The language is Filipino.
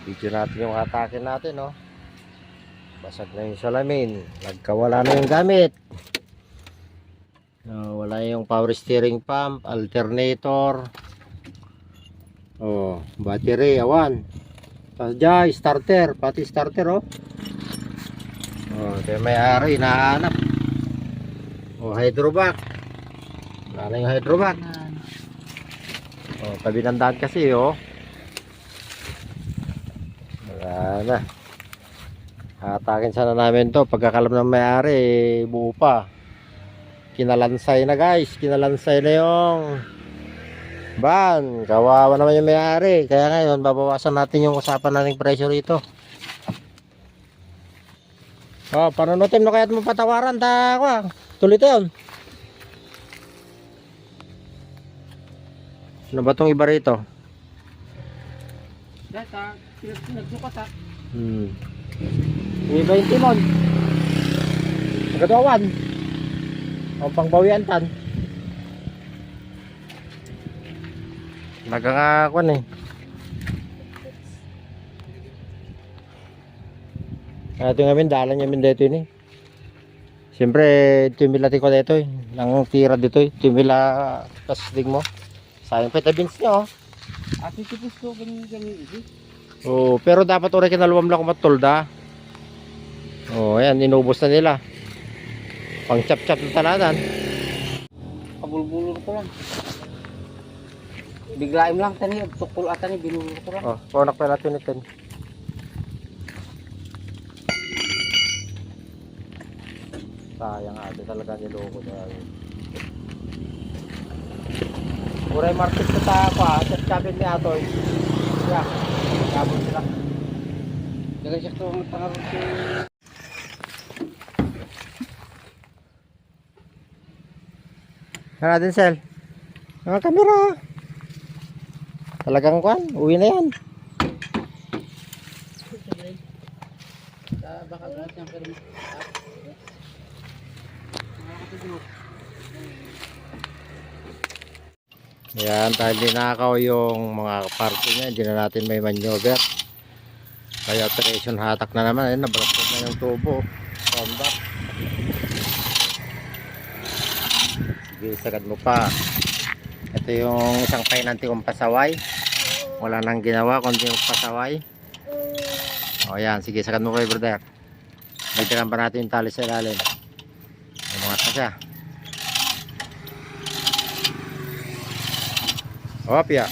Video natin yung atake natin, no? Basag na yung salamin. Nagkawala na yung gamit. Wala yung power steering pump, alternator. Battery, awan. Tapos dyan, starter, pati starter, oh. Ito yung may-ari, nahanap. Hydrovac. Wala na yung hydrovac. Tabi ng daan kasi, oh. Wala na. Hatakin sana namin to. Pagkakalam ng may-ari, buo pa. Kinalansay na, guys. Kinalansay na yung van. Kawawa naman yung may-ari. Kaya ngayon, babawasan natin yung usapan nating presyo rito. Panunutin mo kaya't mo patawaran. Tuloy ito yun. Ano ba itong iba rito? Nagsukat ha. May 20 mon. Nagadawan. Ang pangbawian tan. Nagkakakuan eh. Ito nga min, dalan niya min dito yun eh. Siyempre, ito yung milati ko dito eh. Nang tira dito eh. Ito yung mila kasdig mo. Sayang pa itabins niya oh. Ati tipis ko ganyan ito. Pero dapat oray kinaluwam lang kumatulda. Ayan, inubos na nila. Pang chap-chap na taladan. Kabulbulor ko lang. Biglaim lang tani, tukul ata ni binulor ko lang. Konak pa natin ito. Sayang ate talaga niloko dahil. Uray market ko ta chap-chapin ni Atoy. Yeah, kabul sila. Dagan siya ito matangarot si... Ano natin, Sel? Mga kamera. Talagang kwan, uwi na yan. Baka lahat yung pero... Yan, dahil dinakaw yung mga parte niya, hindi na natin may maneuver. Kaya operation hatak na naman. Ayun, nabalapot na yung tubo. Combat. Sige, sagad mo pa. Ito yung isang painanti kong pasaway. Wala nang ginawa kundi yung pasaway. Yan, sige, sagad mo kayo, brother. Nagdagan pa natin yung tali sa ilalim. Umangat na siya. Opya.